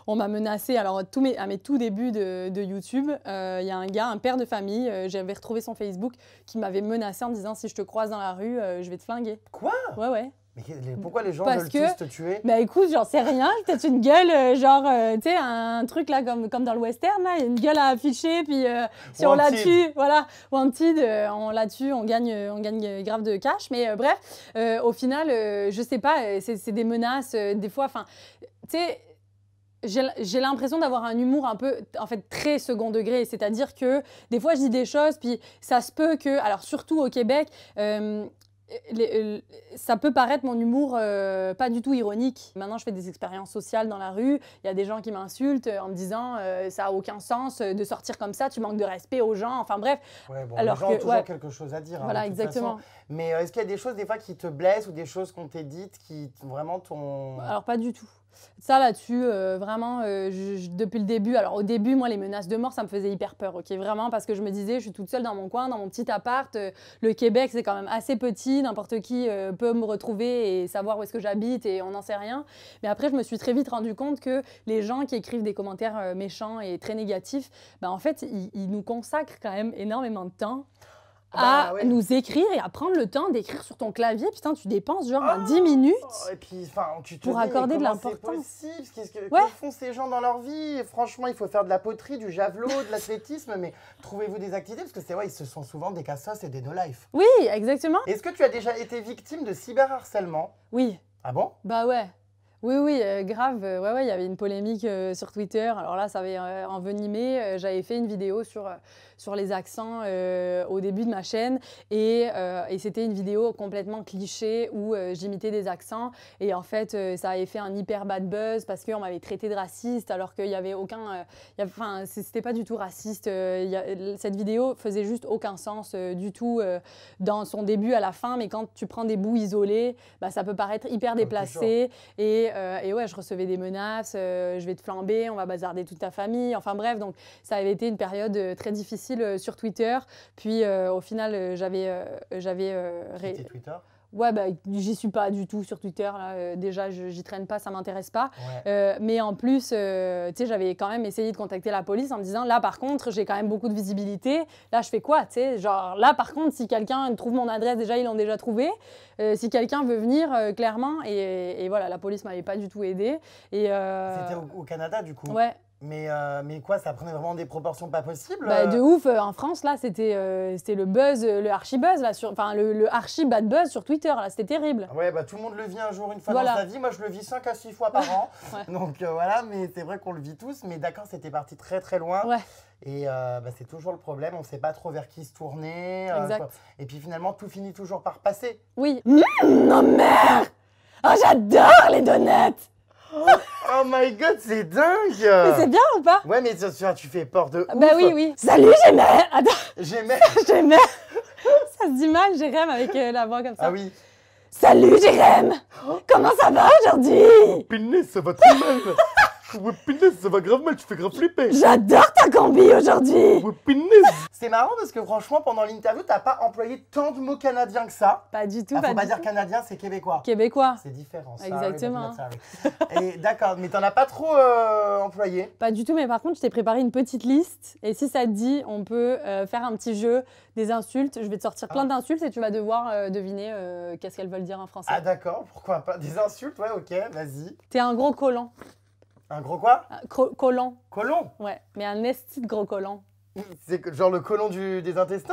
on m'a menacé. Alors à mes tout débuts de YouTube, il y a un gars, un père de famille, j'avais retrouvé son Facebook, qui m'avait menacé en me disant si je te croise dans la rue, je vais te flinguer. Quoi? Ouais. Mais pourquoi les gens Parce veulent que- tous te tuer? Bah écoute, j'en sais rien, peut-être une gueule, tu sais, un truc là comme dans le western, là, une gueule à afficher, puis si on la Wanted. tue, voilà, wanted, on la tue, on gagne grave de cash, mais bref, au final, je sais pas, c'est des menaces, des fois, enfin, tu sais, j'ai l'impression d'avoir un humour un peu, en fait, très second degré. C'est-à-dire que des fois, je dis des choses, puis ça se peut que, alors surtout au Québec, ça peut paraître mon humour pas du tout ironique. Maintenant, je fais des expériences sociales dans la rue. Il y a des gens qui m'insultent en me disant ça a aucun sens de sortir comme ça, tu manques de respect aux gens. Enfin bref. Ouais, bon, Alors les gens que- ont toujours ouais. quelque chose à dire. Voilà, de toute exactement. façon. Mais est-ce qu'il y a des choses des fois qui te blessent ou des choses qu'on t'ait dites qui vraiment t'ont... Alors pas du tout. Ça là-dessus, vraiment, depuis le début, alors au début, moi, les menaces de mort, ça me faisait hyper peur, ok, vraiment, parce que je me disais, je suis toute seule dans mon coin, dans mon petit appart, le Québec, c'est quand même assez petit, n'importe qui peut me retrouver et savoir où est-ce que j'habite et on n'en sait rien. Mais après, je me suis très vite rendu compte que les gens qui écrivent des commentaires méchants et très négatifs, en fait, ils nous consacrent quand même énormément de temps à ouais. nous écrire et à prendre le temps d'écrire sur ton clavier. Putain, tu dépenses genre Ah 10 minutes. Et puis, enfin, tu te Pour dis, mais accorder de comment l'importance. c'est possible? Que Ouais. font ces gens dans leur vie? Et franchement, il faut faire de la poterie, du javelot, de l'athlétisme, mais trouvez-vous des activités? Parce que c'est vrai, ils se sont souvent des cassos et des no-life. Oui, exactement. Est-ce que tu as déjà été victime de cyberharcèlement? Oui, Ah bon? bah ouais. Oui, grave. Ouais, il y avait une polémique sur Twitter. Alors là, ça avait envenimé. J'avais fait une vidéo sur les accents au début de ma chaîne. Et c'était une vidéo complètement cliché où j'imitais des accents. Et en fait, ça avait fait un hyper bad buzz parce qu'on m'avait traité de raciste alors qu'il n'y avait aucun... Enfin, c'était pas du tout raciste. Cette vidéo faisait juste aucun sens du tout dans son début à la fin. Mais quand tu prends des bouts isolés, ça peut paraître hyper déplacé. Et ouais, je recevais des menaces, je vais te flamber, on va bazarder toute ta famille. Enfin bref, donc ça avait été une période très difficile sur Twitter. Puis au final, j'avais... C'était Twitter? Ouais, j'y suis pas du tout sur Twitter. Là. Déjà, j'y traîne pas, ça m'intéresse pas. Ouais. Mais en plus, tu sais, j'avais quand même essayé de contacter la police en me disant, là, par contre, j'ai quand même beaucoup de visibilité. Là, je fais quoi, tu sais? Genre, là, par contre, si quelqu'un trouve mon adresse, déjà, ils l'ont déjà trouvé. Si quelqu'un veut venir, clairement. Et voilà, la police m'avait pas du tout aidée. C'était au Canada, du coup? Ouais. Mais quoi, ça prenait vraiment des proportions pas possibles? De ouf, en France, là, c'était le buzz, le archi-buzz, là, enfin, le archi-bad buzz sur Twitter, là, c'était terrible. Ouais, tout le monde le vit un jour, une fois Voilà. dans sa vie. Moi, je le vis 5 à 6 fois par an. Ouais. Donc voilà, mais c'est vrai qu'on le vit tous. Mais d'accord, c'était parti très très loin. Ouais. Et c'est toujours le problème, on ne sait pas trop vers qui se tourner. Exact. Quoi. Et puis finalement, tout finit toujours par passer. Oui. Non, mère! Oh, j'adore les donuts! Oh my god, c'est dingue! Mais c'est bien ou pas? Ouais, mais tu fais peur de ouf. Oui. Salut, j'aimais! Attends, J'aimais. j'aimais! Ça se dit mal, Jérém, avec la voix comme ça. Ah oui. Salut, Jérém! Comment ça va aujourd'hui? Pinez, ça va très mal. Ouais, Pinez, ça va grave mal, tu fais grave flipper. J'adore ta combi aujourd'hui! Ouais, Pinez. C'est marrant parce que franchement, pendant l'interview, t'as pas employé tant de mots canadiens que ça. Pas du tout, Ah, faut pas du dire tout. canadien, c'est québécois. Québécois. C'est différent. Sorry, Exactement. but not sorry. Et d'accord, mais t'en as pas trop employé. Pas du tout, mais par contre, je t'ai préparé une petite liste. Et si ça te dit, on peut faire un petit jeu des insultes. Je vais te sortir plein d'insultes et tu vas devoir deviner qu'est-ce qu'elles veulent dire en français. Ah d'accord, pourquoi pas. Des insultes, ouais, ok, vas-y. T'es un gros colon. Un gros quoi? Colon. Colon? Ouais, mais un esti de gros colon. C'est genre le colon des intestins?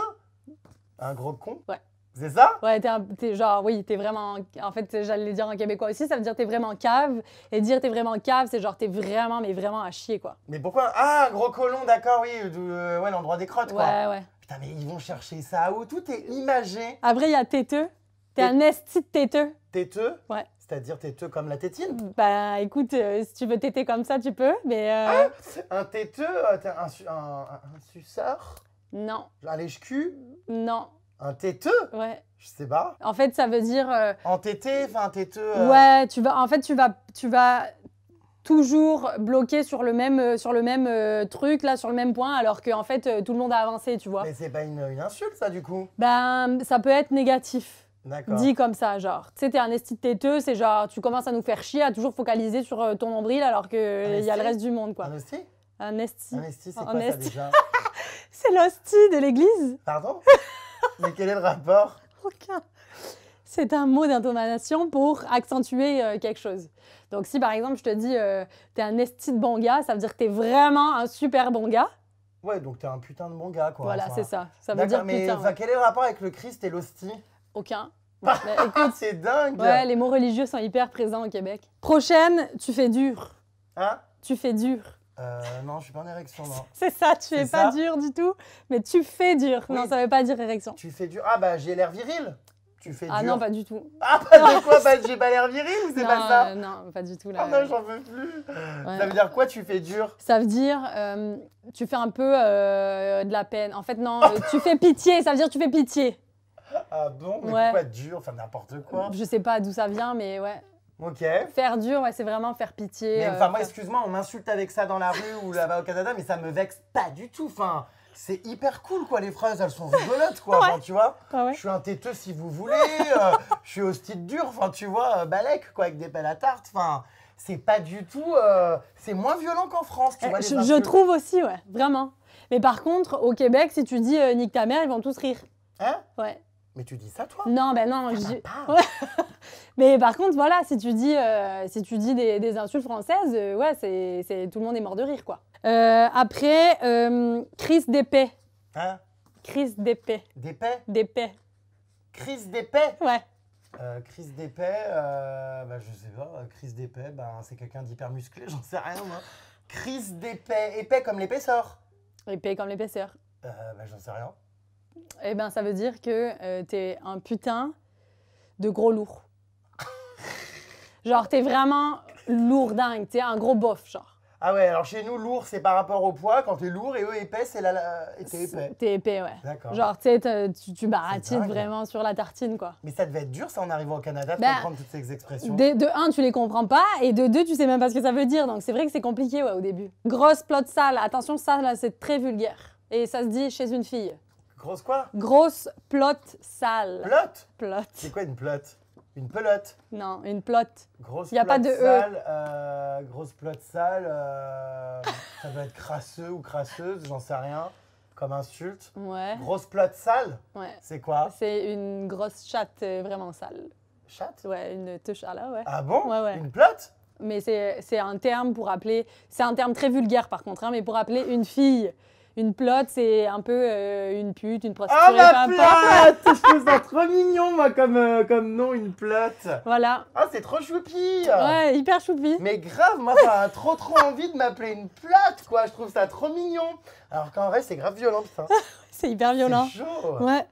Un gros con? Ouais. C'est ça? Ouais, t'es genre, oui, t'es vraiment... En fait, j'allais le dire en québécois aussi, ça veut dire t'es vraiment cave. Et dire t'es vraiment cave, c'est genre t'es vraiment, mais vraiment à chier, quoi. Mais pourquoi? Ah, un gros colon, d'accord, oui, ouais, l'endroit des crottes, quoi. Ouais. Putain, mais ils vont chercher ça où? Tout est imagé. Après, il y a têteux. T'es un esti de têteux. Têteux? Ouais. C'est-à-dire têteux comme la tétine? Écoute, si tu veux téter comme ça, tu peux, mais... Un têteux, t'es un suceur? Non, Un lèche-cul? non, Un têteux? ouais. Je sais pas. En fait, ça veut dire... Entêté, enfin un têteux. Ouais, tu vas toujours bloquer sur le même truc, là, sur le même point, alors qu'en fait, tout le monde a avancé, tu vois. Mais c'est pas une insulte, ça, du coup. Ça peut être négatif. D'accord. Dit comme ça, genre, tu sais, t'es un esti de têteux, c'est genre, tu commences à nous faire chier, à toujours focaliser sur ton nombril, alors qu'il y a le reste du monde, quoi. Un hostie? Un esti. Un esti, c'est Un quoi ça esti. déjà? C'est l'hostie de l'église? Pardon? Mais quel est le rapport? Aucun. c'est un mot d'intonation pour accentuer quelque chose. Donc, si par exemple, je te dis t'es un esti de bon gars, ça veut dire que t'es vraiment un super bon gars. Ouais, donc t'es un putain de bon gars, quoi. Voilà, Enfin, c'est ça. Ça veut dire mais putain. enfin, Ouais. quel est le rapport avec le Christ et l'hostie? Aucun. Ah, Mais écoute, c'est dingue! ouais, les mots religieux sont hyper présents au Québec. Prochaine, tu fais dur. Hein? Tu fais dur. Non, je suis pas en érection, non. C'est ça, tu fais C'est pas ça dur du tout, mais tu fais dur. Oui. Non, ça veut pas dire érection. Tu fais dur. Ah, bah, j'ai l'air viril. Tu fais Ah dur. non, pas du tout. Ah, pas de quoi? Bah, j'ai pas l'air viril ou c'est Non, pas ça? non, pas du tout. Ah Là. non, j'en veux plus. Ouais. Ça veut dire quoi, tu fais dur? Ça veut dire, tu fais un peu de la peine. En fait, non, tu fais pitié, ça veut dire tu fais pitié. Ah bon? Mais Ouais. pourquoi dur? Enfin, n'importe quoi. Je sais pas d'où ça vient, mais ouais. Ok. Faire dur, ouais, c'est vraiment faire pitié. Mais enfin, moi, faire- excuse-moi, on m'insulte avec ça dans la rue ou là-bas au Canada, mais ça me vexe pas du tout. Enfin, c'est hyper cool, quoi, les phrases, elles sont rigolotes, quoi. Enfin, tu vois, Ah ouais. je suis un têteux si vous voulez, je suis hostie de dur, enfin, tu vois, balèque, quoi, avec des pelles à tarte. Enfin, c'est pas du tout. C'est moins violent qu'en France, tu vois, les Je insultes. trouve aussi, ouais, vraiment. Mais par contre, au Québec, si tu dis nique ta mère, ils vont tous rire. Hein? Ouais. Mais tu dis ça, toi? Non, ben non. Ça je va dis- pas. Ouais. Mais par contre, voilà, si tu dis des insultes françaises, ouais, tout le monde est mort de rire, quoi. Après, crise d'épée. Hein? Crise d'épée. D'épais? D'épée. Crise d'épais? Ouais. Crise d'épais, bah, je sais pas, crise d'épais, bah, c'est quelqu'un d'hyper musclé, j'en sais rien, moi. Crise d'épais, épais comme l'épaisseur? Épée comme l'épaisseur. Bah, j'en sais rien. Eh ben, ça veut dire que t'es un putain de gros lourd. Genre, t'es vraiment lourd dingue, t'es un gros bof, genre. Ah ouais, alors chez nous, lourd, c'est par rapport au poids. Quand t'es lourd et eux, épais, c'est et t'es épais. T'es épais, ouais. D'accord. Genre, tu sais, tu baratines dingue. vraiment sur la tartine, quoi. Mais ça devait être dur, ça, en arrivant au Canada, de Bah, comprendre toutes ces expressions. De un, tu les comprends pas, et de deux, tu sais même pas ce que ça veut dire. Donc, c'est vrai que c'est compliqué, ouais, au début. Grosse plot sale. Attention, ça, là, c'est très vulgaire. Et ça se dit chez une fille. Grosse quoi? Grosse plot sale. Pelote? Plot. C'est quoi une pelote? Une pelote? Non, une plot. Grosse Y a pas pelote de E. sale, grosse pelote sale, ça doit être crasseux ou crasseuse, j'en sais rien, comme insulte. Ouais. Grosse pelote sale, Ouais. c'est quoi? C'est une grosse chatte vraiment sale. Chatte? Ouais, une touche à là, ouais. Ah bon? Ouais, ouais. Une pelote? Mais c'est un terme pour appeler... C'est un terme très vulgaire, par contre, hein, mais pour appeler une fille. Une plotte, c'est un peu une pute, une prostituée, Ah, ma peu importe. pelote! Je trouve ça trop mignon, moi, comme nom, une pelote. Voilà. Ah, c'est trop choupi! Ouais, hyper choupi. Mais grave, moi, ça a trop envie de m'appeler une pelote, quoi. Je trouve ça trop mignon. Alors qu'en vrai, c'est grave violent, putain. C'est hyper violent. C'est chaud. Ouais.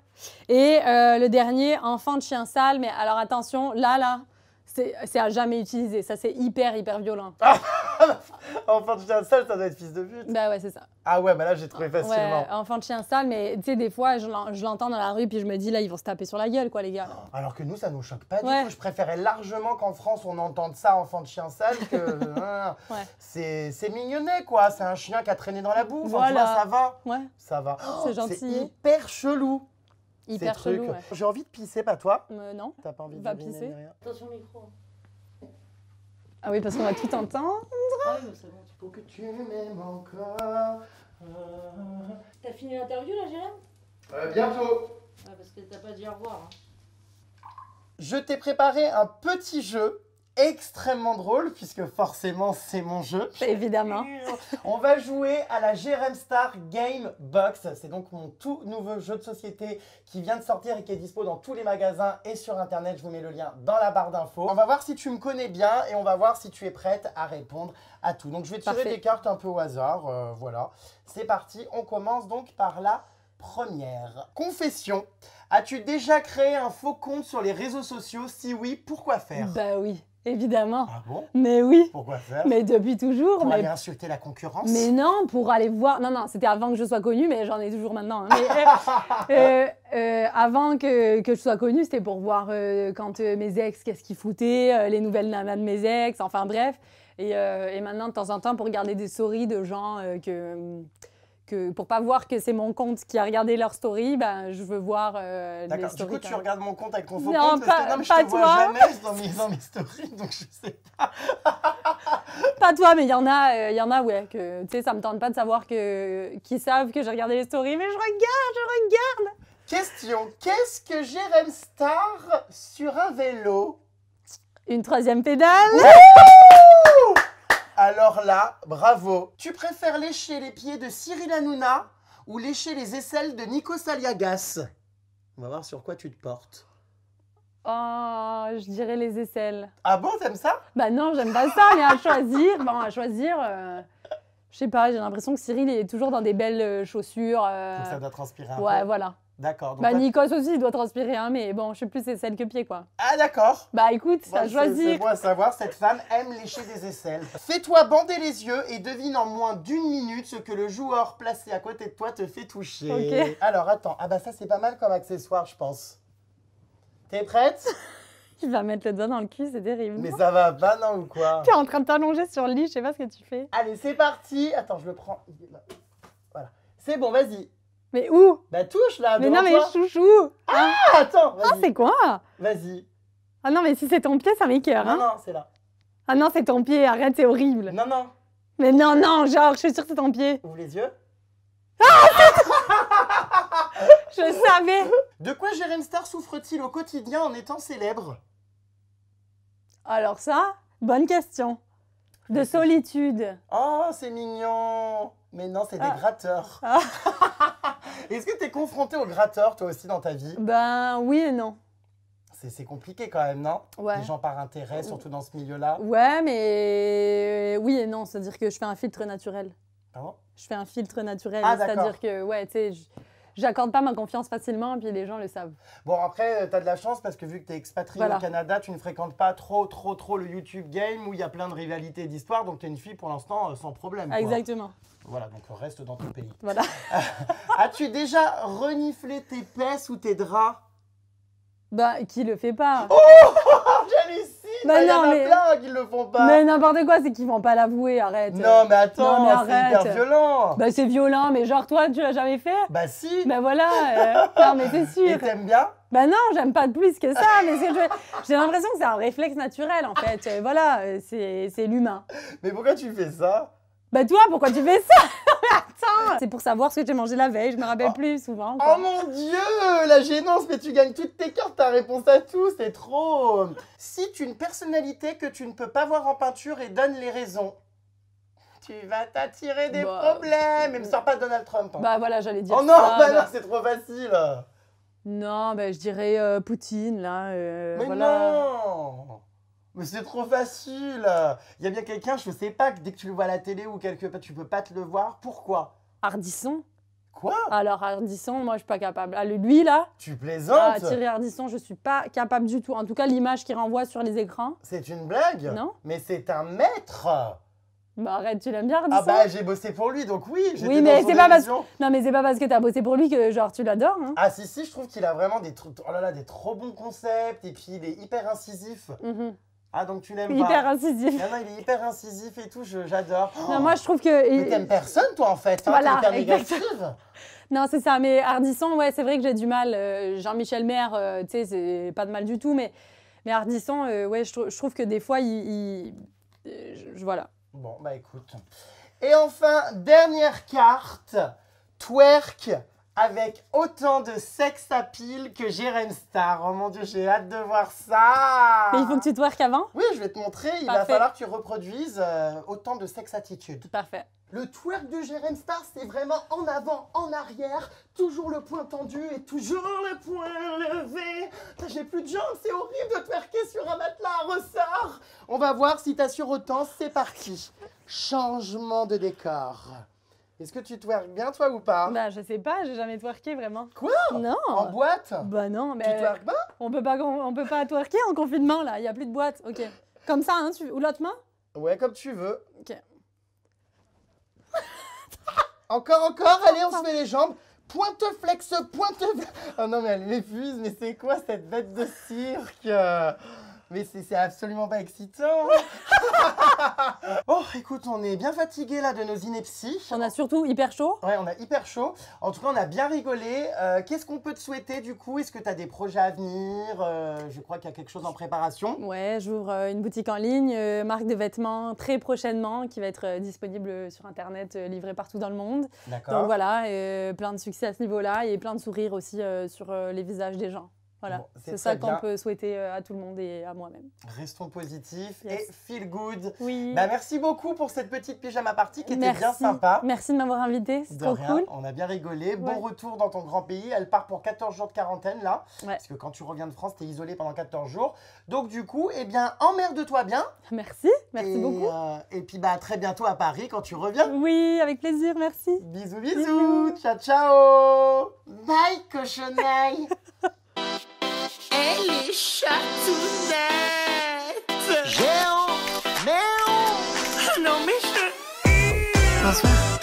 Et le dernier, enfant de chien sale. Mais alors attention, là, c'est à jamais utiliser. Ça, c'est hyper violent. Enfant de chien sale, ça doit être fils de pute. Bah ouais, c'est ça. Ah ouais, bah là, j'ai trouvé facilement. Ouais, enfant de chien sale, mais tu sais, des fois, je l'entends dans la rue, puis je me dis, là, ils vont se taper sur la gueule, quoi, les gars. Alors que nous, ça nous choque pas Ouais. du tout. Je préférais largement qu'en France, on entende ça, enfant de chien sale, que... hein. Ouais. C'est mignonnet, quoi. C'est un chien qui a traîné dans la boue. Enfin, Voilà. tu vois, ça va. Ouais, Ça va. C'est Oh, gentil. C'est hyper chelou. hyper ces trucs. chelou, ouais. J'ai envie de pisser, pas toi? Non. T'as pas envie de Va uriner pisser. ni rien? Attention micro. Ah oui, parce qu'on va tout entendre. Ah oui, mais c'est bon. Faut que tu m'aimes encore. T'as fini l'interview là, Jérém? Bientôt. Ah, parce que t'as pas dit au revoir. Hein. Je t'ai préparé un petit jeu extrêmement drôle, puisque forcément, c'est mon jeu. Évidemment. On va jouer à la Jérém Star Game Box. C'est donc mon tout nouveau jeu de société qui vient de sortir et qui est dispo dans tous les magasins et sur internet. Je vous mets le lien dans la barre d'infos. On va voir si tu me connais bien et on va voir si tu es prête à répondre à tout. Donc je vais tirer Parfait. des cartes un peu au hasard. Voilà, c'est parti. On commence donc par la première. Confession. As-tu déjà créé un faux compte sur les réseaux sociaux? Si oui, pourquoi faire? Bah oui, évidemment. Ah bon? Mais oui, Pourquoi faire? mais depuis toujours. Pour Mais aller insulter la concurrence? Mais non, pour aller voir. Non, c'était avant que je sois connue, mais j'en ai toujours maintenant. Hein. Mais, avant que je sois connue, c'était pour voir quand mes ex, qu'est-ce qu'ils foutaient, les nouvelles nanas de mes ex, enfin bref. Et maintenant, de temps en temps, pour regarder des stories de gens pour pas voir que c'est mon compte qui a regardé leur story, ben, je veux voir les D'accord, du stories. coup, tu regardes mon compte avec ton faux Non, compte? pas- Mais je pas te vois toi. jamais dans mes stories, donc je sais pas. Pas toi, mais il y en a, ouais, que, tu sais, ça me tente pas de savoir qu'ils savent que j'ai regardé les stories, mais je regarde. Question, qu'est-ce que Jérém Star sur un vélo? Une troisième pédale. Alors là, bravo. Tu préfères lécher les pieds de Cyril Hanouna ou lécher les aisselles de Nico Saliagas? On va voir sur quoi tu te portes. Oh, je dirais les aisselles. Ah bon, t'aimes ça? Bah non, j'aime pas ça, mais à choisir, je sais pas, j'ai l'impression que Cyril est toujours dans des belles chaussures. Donc ça doit transpirer un peu. Ouais, voilà. D'accord. donc Bah toi- Nikos aussi, il doit transpirer, hein, mais bon, je suis plus aisselles que pieds, quoi. Ah d'accord. Bah écoute, Bon, à c'est choisir. bon à savoir, cette femme aime lécher des aisselles. Fais-toi bander les yeux et devine en moins d'1 minute ce que le joueur placé à côté de toi te fait toucher. Ok. Alors attends, ah bah ça c'est pas mal comme accessoire je pense. T'es prête? Il va mettre le doigt dans le cul, c'est terrible. Mais ça va pas non ou quoi? T'es en train de t'allonger sur le lit, je sais pas ce que tu fais. Allez c'est parti. Attends je le prends. Il est là. Voilà. C'est bon vas-y. Mais où? Bah touche là Mais devant non, mais toi. chouchou. Ah attends, Ah, vas-y. c'est quoi? Vas-y. Ah non, mais si c'est ton pied, ça m'écoeure. Non Hein. non, c'est là. Ah non, c'est ton pied, arrête, c'est horrible. Non non. Mais non, non, genre, je suis sûre que c'est ton pied. Ouvre les yeux. Je savais. De quoi Jérém Star souffre-t-il au quotidien en étant célèbre? Alors ça, bonne question. De solitude. Oh, c'est mignon. Mais non, c'est des Ah. gratteurs. Ah. Est-ce que t'es confronté aux gratteurs, toi aussi, dans ta vie? Ben oui et non. C'est compliqué quand même, non? Ouais. Les gens par intérêt, surtout dans ce milieu-là. Ouais, mais oui et non, c'est-à-dire que je fais un filtre naturel. Pardon? Je fais un filtre naturel, Ah, d'accord. c'est-à-dire que, ouais, tu sais, j'accorde pas ma confiance facilement, puis les gens le savent. Bon, après, t'as de la chance parce que vu que t'es expatrié Voilà. au Canada, tu ne fréquentes pas trop le YouTube game où il y a plein de rivalités et d'histoires. Donc, t'es une fille pour l'instant sans problème. Quoi. Exactement. Voilà, donc reste dans ton pays. Voilà. As-tu déjà reniflé tes pesses ou tes draps? Bah, qui le fait pas? Oh, j'hallucine! Bah Il y en non, a mais- plein qui le font pas. Mais n'importe quoi, c'est qu'ils vont pas l'avouer, arrête. Non, mais attends, Non, mais c'est hyper arrête. violent. Bah, c'est violent, mais genre, toi, tu l'as jamais fait? Bah si. Bah voilà, non, mais c'est Et sûr. t'aimes bien? Bah non, j'aime pas plus que ça, mais j'ai l'impression que c'est un réflexe naturel, en fait. Voilà, c'est l'humain. Mais pourquoi tu fais ça? Bah toi, pourquoi tu fais ça? Attends, c'est pour savoir ce que j'ai mangé la veille, je me rappelle plus souvent. Oh quoi. mon Dieu, la gênance, mais tu gagnes toutes tes cartes, ta réponse à tout, c'est trop. Cite une personnalité que tu ne peux pas voir en peinture et donne les raisons. Tu vas t'attirer des Bah, problèmes. Et me sors pas Donald Trump. Hein. Bah voilà, j'allais dire Oh non, ça. bah bah- non, c'est trop facile. Non, bah je dirais Poutine, là. Mais voilà. non. Mais c'est trop facile. Il y a bien quelqu'un, je sais pas, que dès que tu le vois à la télé ou quelque part, tu peux pas te le voir. Pourquoi? Ardisson. Quoi? Alors Ardisson, moi je suis pas capable. Ah, lui là, Tu plaisantes? Thierry Ardisson, je suis pas capable du tout. En tout cas, l'image qu'il renvoie sur les écrans. C'est une blague? Non. Mais c'est un maître. Bah arrête, tu l'aimes bien Ardisson? Ah bah j'ai bossé pour lui, donc oui, j'étais Oui, dans mais son c'est pas parce- émission. Non, mais c'est pas parce que t'as bossé pour lui que genre tu l'adores. Hein. Ah si, je trouve qu'il a vraiment des trucs, oh là là, des trop bons concepts, et puis il est hyper incisif. Mhm. Ah donc tu l'aimes pas? Hyper incisif. Non, non, il est hyper incisif et tout, j'adore. Non, moi je trouve que. Mais t'aimes personne toi en fait, hein, Voilà, t'es hyper exactement. négative. Non, c'est ça. Mais Ardisson, ouais, c'est vrai que j'ai du mal. Jean-Michel Maire, tu sais, c'est pas de mal du tout. Mais Ardisson, ouais, je trouve que des fois, voilà. Bon, bah écoute. Et enfin, dernière carte, twerk avec autant de sex appeal que Jérém Star. Oh mon Dieu, j'ai hâte de voir ça. Mais il faut que tu twerk avant. Oui, je vais te montrer, il va Parfait. falloir que tu reproduises autant de sex attitude. Parfait. Le twerk de Jérém Star, c'est vraiment en avant, en arrière, toujours le poing tendu et toujours le poing levé. Putain, j'ai plus de jambes, c'est horrible de twerker sur un matelas à ressort. On va voir si t'assures autant, c'est parti. Changement de décor. Est-ce que tu twerks bien toi ou pas? Bah, je sais pas, j'ai jamais twerké vraiment. Quoi? Non. En boîte? Bah non, Tu mais twerks pas? on peut pas twerker en confinement là. Il y a plus de boîte. Ok. Comme ça, hein, ou l'autre main. Ouais, comme tu veux. Ok. Encore, allez, on se fait les jambes. Pointe flex, pointe... Oh non, mais elle m'épuise, mais c'est quoi cette bête de cirque? Mais c'est absolument pas excitant. Oh, écoute, on est bien fatigué là de nos inepties. On a surtout hyper chaud. Ouais, on a hyper chaud. En tout cas, on a bien rigolé. Qu'est-ce qu'on peut te souhaiter du coup? Est-ce que tu as des projets à venir? Je crois qu'il y a quelque chose en préparation. Ouais, j'ouvre une boutique en ligne, marque de vêtements très prochainement qui va être disponible sur Internet, livrée partout dans le monde. D'accord. Donc voilà, plein de succès à ce niveau-là et plein de sourires aussi sur les visages des gens. Voilà, Bon, c'est ça qu'on peut souhaiter à tout le monde et à moi-même. Restons positifs Yes. et feel good. Oui. Bah, merci beaucoup pour cette petite pyjama party qui était Merci. bien sympa. Merci de m'avoir invitée, c'est De trop rien, cool. on a bien rigolé. Ouais. Bon retour dans ton grand pays. Elle part pour 14 jours de quarantaine là. Ouais. Parce que quand tu reviens de France, tu es isolé pendant 14 jours. Donc du coup, eh bien, emmerde-toi bien. Merci, merci beaucoup. Et puis bah, à très bientôt à Paris quand tu reviens. Oui, avec plaisir, merci. Bisous, bisous. Ciao, ciao. Bye, cochonaille. Elle est chatounette. Géant, méo. Non mais je... Bonsoir.